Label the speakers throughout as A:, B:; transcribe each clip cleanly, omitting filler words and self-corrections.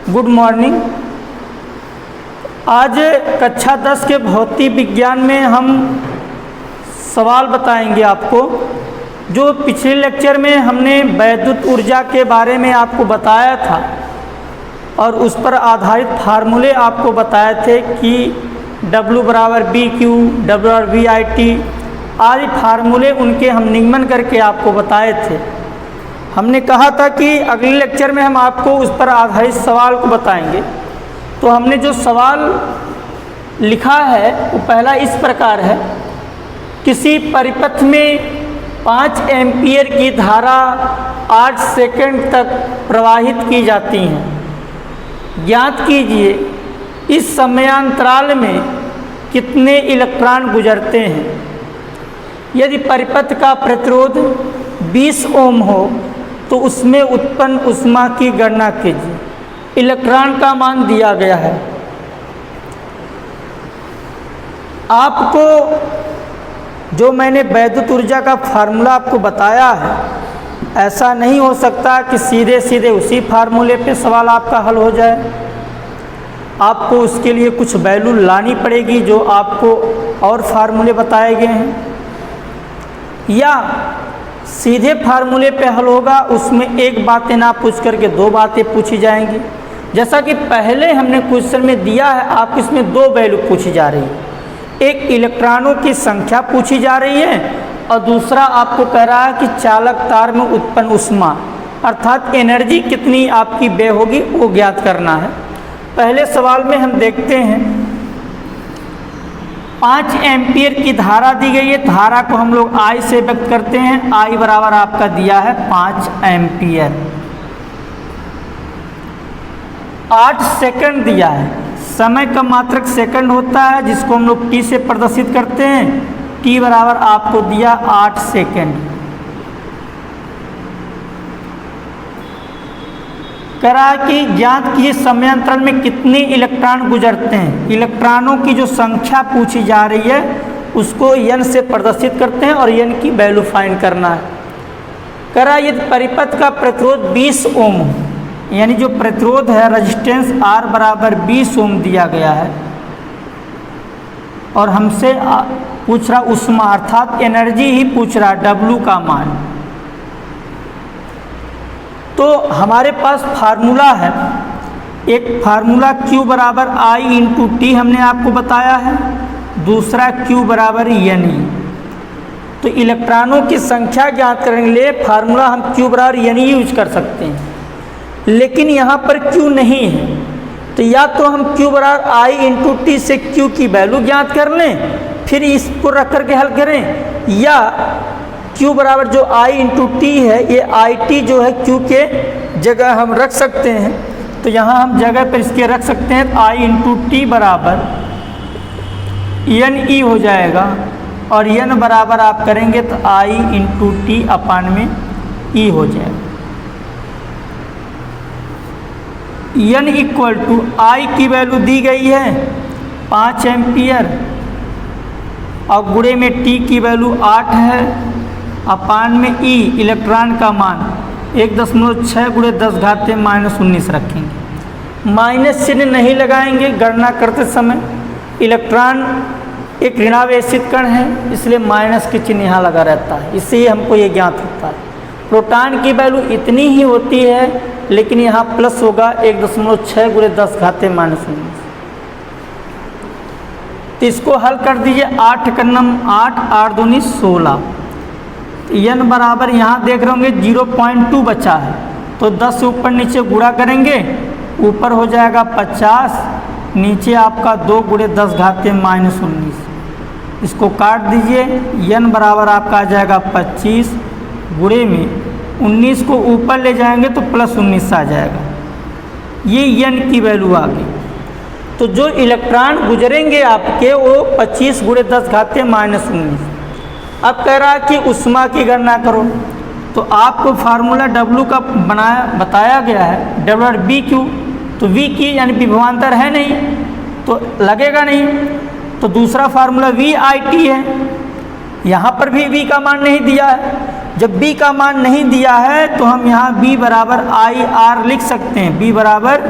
A: Good morning. आज कक्षा 10 के भौतिक विज्ञान में हम सवाल बताएंगे आपको। जो पिछले लेक्चर में हमने वैद्युत ऊर्जा के बारे में आपको बताया था और उस पर आधारित फार्मूले आपको बताए थे कि W बराबर BQ, W बराबर VIT आदि फार्मूले उनके हम निगमन करके आपको बताए थे। हमने कहा था कि अगले लेक्चर में हम आपको उस पर आधारित सवाल को बताएंगे। तो हमने जो सवाल लिखा है वो पहला इस प्रकार है। किसी परिपथ में 5 एम्पीयर की धारा 8 सेकंड तक प्रवाहित की जाती है। ज्ञात कीजिए इस समयांतराल में कितने इलेक्ट्रॉन गुजरते हैं। यदि परिपथ का प्रतिरोध 20 ओम हो तो उसमें उत्पन्न ऊष्मा की गणना कीजिए। इलेक्ट्रॉन का मान दिया गया है। आपको जो मैंने वैद्युत ऊर्जा का फार्मूला आपको बताया है, ऐसा नहीं हो सकता कि सीधे सीधे उसी फार्मूले पे सवाल आपका हल हो जाए। आपको उसके लिए कुछ वैल्यू लानी पड़ेगी जो आपको और फार्मूले बताए गए हैं, या सीधे फार्मूले पे हल होगा, उसमें एक बातें ना पूछ करके 2 बातें पूछी जाएंगी। जैसा कि पहले हमने क्वेश्चन में दिया है, आपको इसमें 2 वैल्यू पूछी जा रही है। एक इलेक्ट्रॉनों की संख्या पूछी जा रही है और दूसरा आपको कह रहा है कि चालक तार में उत्पन्न ऊष्मा अर्थात एनर्जी कितनी आपकी व्यय होगी वो ज्ञात करना है। पहले सवाल में हम देखते हैं 5 एम्पीयर की धारा दी गई है। धारा को हम लोग I से व्यक्त करते हैं। I बराबर आपका दिया है 5 एम्पीयर। 8 सेकंड दिया है। समय का मात्रक सेकंड होता है जिसको हम लोग T से प्रदर्शित करते हैं। T बराबर आपको दिया 8 सेकंड। कह रहा है कि ज्ञात कीजिए समयांतराल में कितने इलेक्ट्रॉन गुजरते हैं। इलेक्ट्रॉनों की जो संख्या पूछी जा रही है उसको N से प्रदर्शित करते हैं और N की वैल्यू फाइंड करना है। कह रहा है यदि परिपथ का प्रतिरोध 20 ओम हो, यानी जो प्रतिरोध है रेजिस्टेंस R बराबर 20 ओम दिया गया है और हमसे पूछ रहा ऊष्मा अर्थात एनर्जी ही पूछ रहा W का मान। तो हमारे पास फार्मूला है, एक फार्मूला Q बराबर I इंटू T हमने आपको बताया है, दूसरा Q बराबर NE। तो इलेक्ट्रॉनों की संख्या ज्ञात करने के लिए फार्मूला हम Q बराबर NE यूज कर सकते हैं, लेकिन यहाँ पर Q नहीं है। तो या तो हम Q बराबर I इंटू T से Q की वैल्यू ज्ञात कर लें फिर इसको रख करके हल करें, या Q बराबर जो I इंटू T है ये IT जो है Q के जगह हम रख सकते हैं। तो यहाँ हम जगह पर इसके रख सकते हैं। I इंटू T बराबर NE हो जाएगा और N बराबर आप करेंगे तो I इंटू T अपान में E हो जाएगा। N इक्वल टू I की वैल्यू दी गई है 5 एम्पियर और गुणे में T की वैल्यू 8 है अपान में E इलेक्ट्रॉन का मान 1.6 गुणे 10 घाते -19 रखेंगे। माइनस चिन्ह नहीं लगाएंगे गणना करते समय। इलेक्ट्रॉन एक ऋणावेशित कण है इसलिए माइनस के चिन्ह यहाँ लगा रहता है, इससे ही हमको ये ज्ञात होता है। प्रोटॉन की वैल्यू इतनी ही होती है लेकिन यहाँ प्लस होगा 1.6 गुणे 10 घाते -19। तो इसको हल कर दीजिए। 8 का नम 8 8 दूनी 16। N बराबर यहाँ देख रहे होंगे 0.2 बचा है तो 10 से ऊपर नीचे गुणा करेंगे, ऊपर हो जाएगा 50, नीचे आपका 2 गुणे 10 घाते -19। इसको काट दीजिए। N बराबर आपका आ जाएगा 25 गुणे में 19 को ऊपर ले जाएंगे तो +19 आ जाएगा। ये N की वैल्यू आ गई। तो जो इलेक्ट्रॉन गुजरेंगे आपके वो 25 गुणे 10 घाते -19। अब कह रहा है कि ऊष्मा की गणना करो, तो आपको फार्मूला W का बताया गया है W BQ। तो V की यानी विभवांतर है नहीं तो लगेगा नहीं, तो दूसरा फार्मूला VIT है। यहाँ पर भी V का मान नहीं दिया है, जब b का मान नहीं दिया है तो हम यहाँ b बराबर आई आर लिख सकते हैं। b बराबर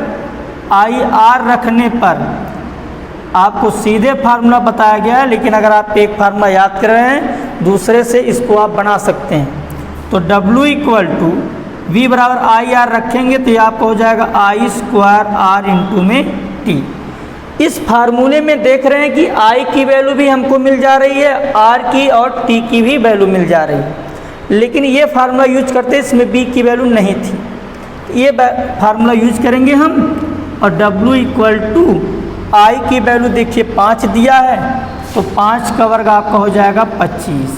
A: आई आर रखने पर आपको सीधे फार्मूला बताया गया है, लेकिन अगर आप एक फार्मूला याद कर रहे हैं दूसरे से इसको आप बना सकते हैं। तो W इक्वल टू V बराबर आई आर रखेंगे तो ये आपको हो जाएगा आई स्क्वायर आर इंटू में टी। इस फार्मूले में देख रहे हैं कि I की वैल्यू भी हमको मिल जा रही है, R की और T की भी वैल्यू मिल जा रही है, लेकिन ये फार्मूला यूज करते इसमें B की वैल्यू नहीं थी। ये फार्मूला यूज करेंगे हम और W इक्वल टू I की वैल्यू देखिए 5 दिया है तो 5 का वर्ग आपका हो जाएगा 25।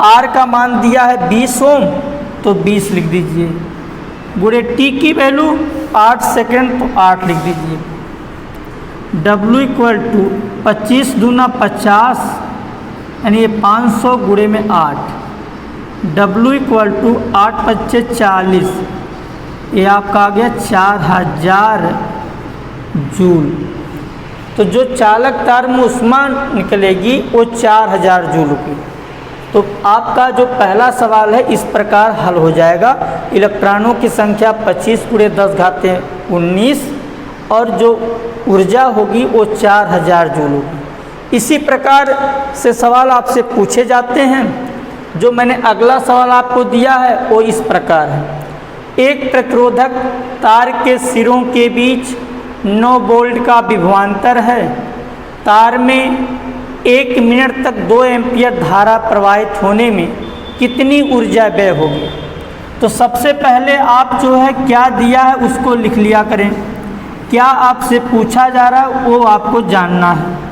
A: R का मान दिया है 20 ओम तो 20 लिख दीजिए, गुणे T की वैल्यू 8 सेकेंड तो 8 लिख दीजिए। W इक्वल टू 25 दूना 50 यानी ये 500 गुणे में 8। W इक्वल टू 8 पच्चे 40, ये आपका आ गया 4000 जूल। तो जो चालक तार में ऊष्मा निकलेगी वो 4000 जूल की। तो आपका जो पहला सवाल है इस प्रकार हल हो जाएगा। इलेक्ट्रॉनों की संख्या 25 गुणे 10 घाते 19 और जो ऊर्जा होगी वो 4000 जूल होगी। इसी प्रकार से सवाल आपसे पूछे जाते हैं। जो मैंने अगला सवाल आपको दिया है वो इस प्रकार है। एक प्रतिरोधक तार के सिरों के बीच 9 वोल्ट का विभवांतर है। तार में 1 मिनट तक 2 एम्पीयर धारा प्रवाहित होने में कितनी ऊर्जा व्यय होगी। तो सबसे पहले आप जो है क्या दिया है उसको लिख लिया करें, क्या आपसे पूछा जा रहा है वो आपको जानना है।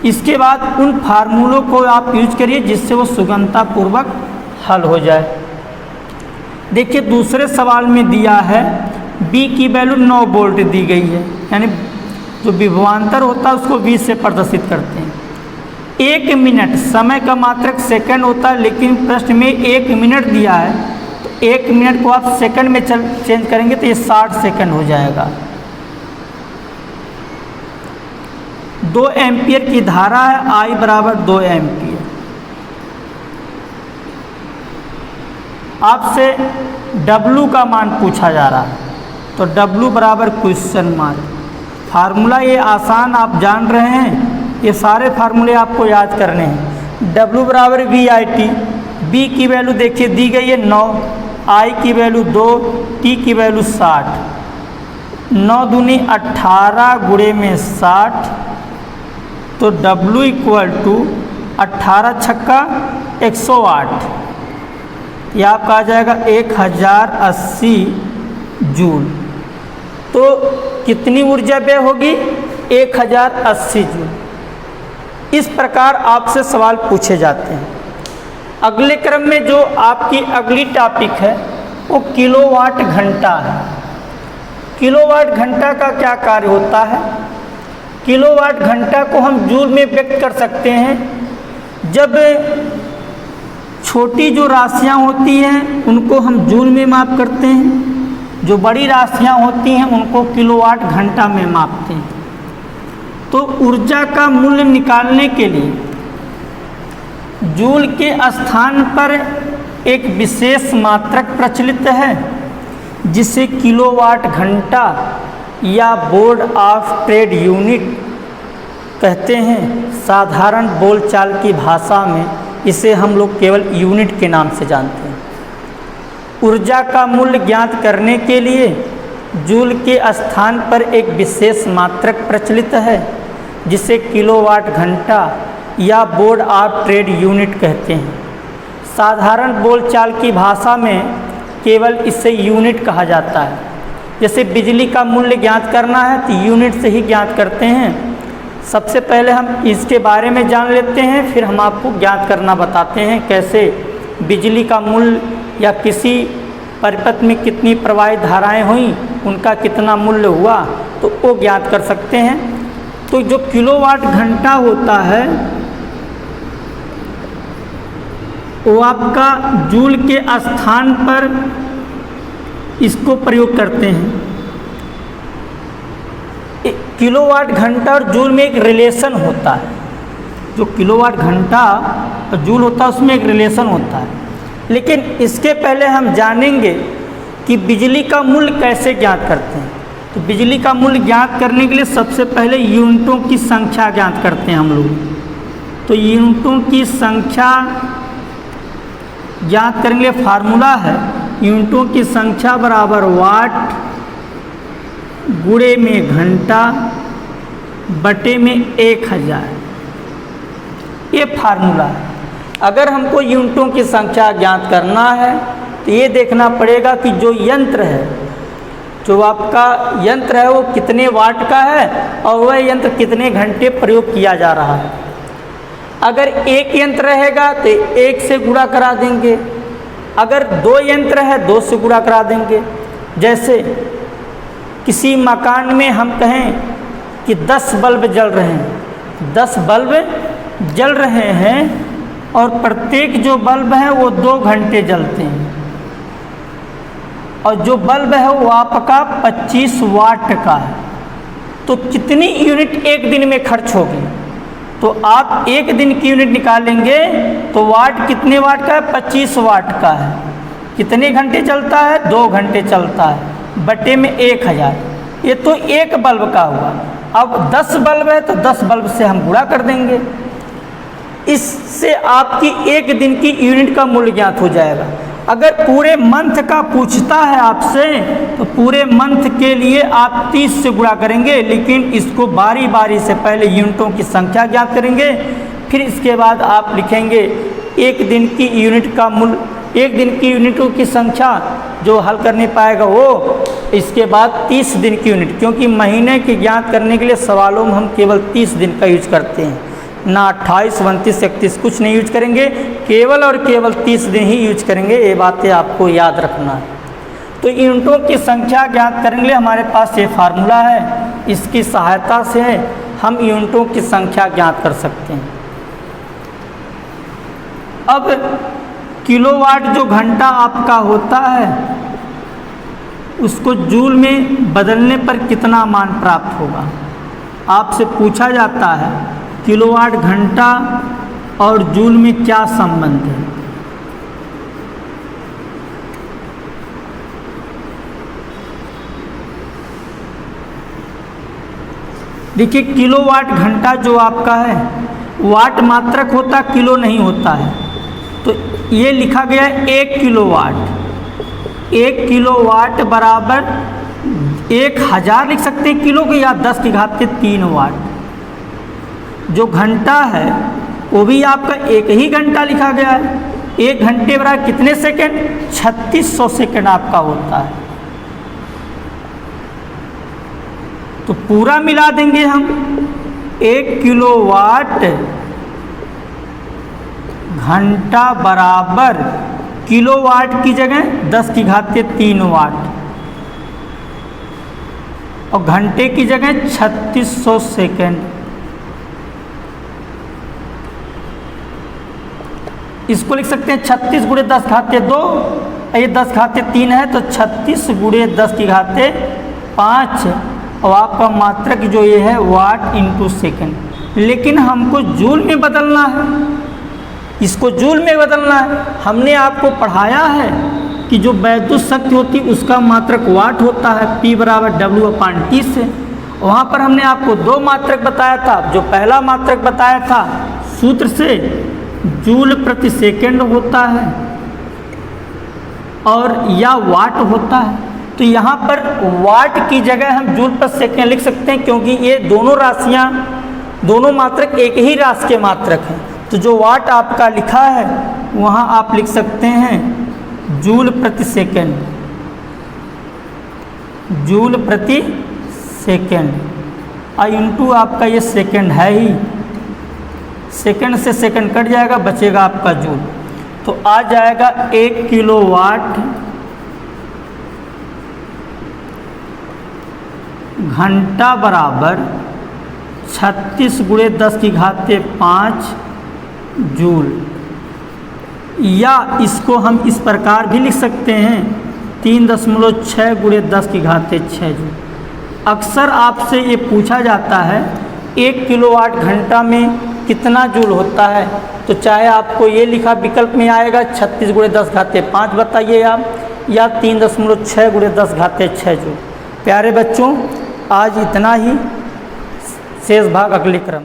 A: इसके बाद उन फार्मूलों को आप यूज करिए जिससे वो सुगमतापूर्वक हल हो जाए। देखिए दूसरे सवाल में दिया है B की वैल्यू 9 वोल्ट दी गई है, यानी जो विभवांतर होता है उसको 20 से प्रदर्शित करते हैं। 1 मिनट समय का मात्रक सेकंड होता है, लेकिन प्रश्न में 1 मिनट दिया है तो 1 मिनट को आप सेकंड में चेंज करेंगे तो ये 60 सेकंड हो जाएगा। 2 एम्पियर की धारा है, I बराबर 2 एम्पियर। आपसे W का मान पूछा जा रहा है तो W बराबर क्वेश्चन मार्क। फार्मूला ये आसान आप जान रहे हैं, ये सारे फार्मूले आपको याद करने हैं। W बराबर VIT, B की वैल्यू देखिए दी गई है 9, I की वैल्यू 2, T की वैल्यू 60। 9 दूनी 18 गुणे में 60 तो W इक्वल टू 18 छक्का 108, यह आपका आ जाएगा 1080 जूल। तो कितनी ऊर्जा व्यय होगी 1080 जूल। इस प्रकार आपसे सवाल पूछे जाते हैं। अगले क्रम में जो आपकी अगली टॉपिक है वो किलोवाट घंटा है। किलोवाट घंटा का क्या कार्य होता है। किलोवाट घंटा को हम जूल में व्यक्त कर सकते हैं। जब छोटी जो राशियां होती हैं उनको हम जूल में माप करते हैं, जो बड़ी राशियां होती हैं उनको किलोवाट घंटा में मापते हैं। तो ऊर्जा का मूल्य निकालने के लिए जूल के स्थान पर एक विशेष मात्रक प्रचलित है जिसे किलोवाट घंटा या बोर्ड ऑफ ट्रेड यूनिट कहते हैं। साधारण बोलचाल की भाषा में इसे हम लोग केवल यूनिट के नाम से जानते हैं। ऊर्जा का मूल्य ज्ञात करने के लिए जूल के स्थान पर एक विशेष मात्रक प्रचलित है जिसे किलोवाट घंटा या बोर्ड ऑफ ट्रेड यूनिट कहते हैं। साधारण बोलचाल की भाषा में केवल इसे यूनिट कहा जाता है। जैसे बिजली का मूल्य ज्ञात करना है तो यूनिट से ही ज्ञात करते हैं। सबसे पहले हम इसके बारे में जान लेते हैं, फिर हम आपको ज्ञात करना बताते हैं कैसे बिजली का मूल्य या किसी परिपथ में कितनी प्रवाहित धाराएं हुई उनका कितना मूल्य हुआ तो वो ज्ञात कर सकते हैं। तो जो किलोवाट घंटा होता है वो आपका जूल के स्थान पर इसको प्रयोग करते हैं। किलोवाट घंटा और जूल में एक रिलेशन होता है। जो किलोवाट घंटा और जूल होता है उसमें एक रिलेशन होता है। लेकिन इसके पहले हम जानेंगे कि बिजली का मूल्य कैसे ज्ञात करते हैं। तो बिजली का मूल्य ज्ञात करने के लिए सबसे पहले यूनिटों की संख्या ज्ञात करते हैं हम लोग। तो यूनिटों की संख्या ज्ञात करने के लिए फार्मूला है यूनिटों की संख्या बराबर वाट गुणे में घंटा बटे में 1000। ये फार्मूला है। अगर हमको यूनिटों की संख्या ज्ञात करना है तो ये देखना पड़ेगा कि जो यंत्र है, जो आपका यंत्र है वो कितने वाट का है और वह यंत्र कितने घंटे प्रयोग किया जा रहा है। अगर एक यंत्र रहेगा तो 1 से गुणा करा देंगे, अगर 2 यंत्र है 2 से गुणा करा देंगे। जैसे किसी मकान में हम कहें कि 10 बल्ब जल रहे हैं, 10 बल्ब जल रहे हैं और प्रत्येक जो बल्ब है वो 2 घंटे जलते हैं और जो बल्ब है वो आपका 25 वाट का है। तो कितनी यूनिट एक दिन में खर्च होगी? तो आप एक दिन की यूनिट निकालेंगे तो वाट कितने वाट का है? 25 वाट का है। कितने घंटे चलता है? 2 घंटे चलता है, बटे में 1000। ये तो एक बल्ब का हुआ। अब 10 बल्ब है तो 10 बल्ब से हम गुणा कर देंगे। इससे आपकी एक दिन की यूनिट का मूल्य ज्ञात हो जाएगा। अगर पूरे मंथ का पूछता है आपसे तो पूरे मंथ के लिए आप 30 से गुणा करेंगे, लेकिन इसको बारी बारी से पहले यूनिटों की संख्या ज्ञात करेंगे, फिर इसके बाद आप लिखेंगे एक दिन की यूनिट का मूल्य। एक दिन की यूनिटों की संख्या जो हल कर नहीं पाएगा वो इसके बाद 30 दिन की यूनिट, क्योंकि महीने की ज्ञात करने के लिए सवालों में हम केवल 30 दिन का यूज करते हैं, ना 28, 29, 31 कुछ नहीं यूज करेंगे, केवल और केवल 30 दिन ही यूज करेंगे। ये बातें आपको याद रखना है। तो यूनिटों की संख्या ज्ञात करने के लिए हमारे पास ये फार्मूला है, इसकी सहायता से हम यूनिटों की संख्या ज्ञात कर सकते हैं। अब किलोवाट जो घंटा आपका होता है उसको जूल में बदलने पर कितना मान प्राप्त होगा? आपसे पूछा जाता है किलोवाट घंटा और जूल में क्या संबंध है। देखिए किलोवाट घंटा जो आपका है वाट मात्रक होता, किलो नहीं होता है। तो ये लिखा गया है 1 किलोवाट। 1 किलोवाट बराबर 1000 लिख सकते हैं किलो के, या 10 की घात के 3 वाट। जो घंटा है वो भी आपका एक ही घंटा लिखा गया है। 1 घंटे बराबर कितने सेकंड? 3600 सेकंड आपका होता है। तो पूरा मिला देंगे हम। 1 किलोवाट घंटा बराबर किलोवाट की जगह 10 की घात के 3 वाट और घंटे की जगह 3600 सेकंड। इसको लिख सकते हैं 36 गुणे 10 घात के 2, ये 10 घात के 3 है तो 36 गुणे 10 की घात के 5 और आपका मात्रक जो ये है वाट इंटू सेकेंड। लेकिन हमको जूल में बदलना है, इसको जूल में बदलना है। हमने आपको पढ़ाया है कि जो वैद्युत शक्ति होती है उसका मात्रक वाट होता है, P बराबर W/T से। वहाँ पर हमने आपको 2 मात्रक बताया था। जो पहला मात्रक बताया था सूत्र से जूल प्रति सेकंड होता है और या वाट होता है। तो यहाँ पर वाट की जगह हम जूल प्रति सेकंड लिख सकते हैं, क्योंकि ये दोनों राशियाँ, दोनों मात्रक एक ही राशि के मात्रक हैं। तो जो वाट आपका लिखा है वहाँ आप लिख सकते हैं जूल प्रति सेकंड, जूल प्रति सेकंड और इंटू आपका ये सेकंड है ही, सेकंड से सेकंड कट जाएगा, बचेगा आपका जूल। तो आ जाएगा 1 किलोवाट घंटा बराबर 36 गुणे 10 की घात के 5 जूल। या इसको हम इस प्रकार भी लिख सकते हैं 3.6 गुणे 10 की घात के 6 जूल। अक्सर आपसे ये पूछा जाता है 1 किलोवाट घंटा में कितना जूल होता है, तो चाहे आपको ये लिखा विकल्प में आएगा 36 × 10⁵ बताइए आप, या 3.6 × 10⁶ जूल। प्यारे बच्चों, आज इतना ही, शेष भाग अगले क्रम।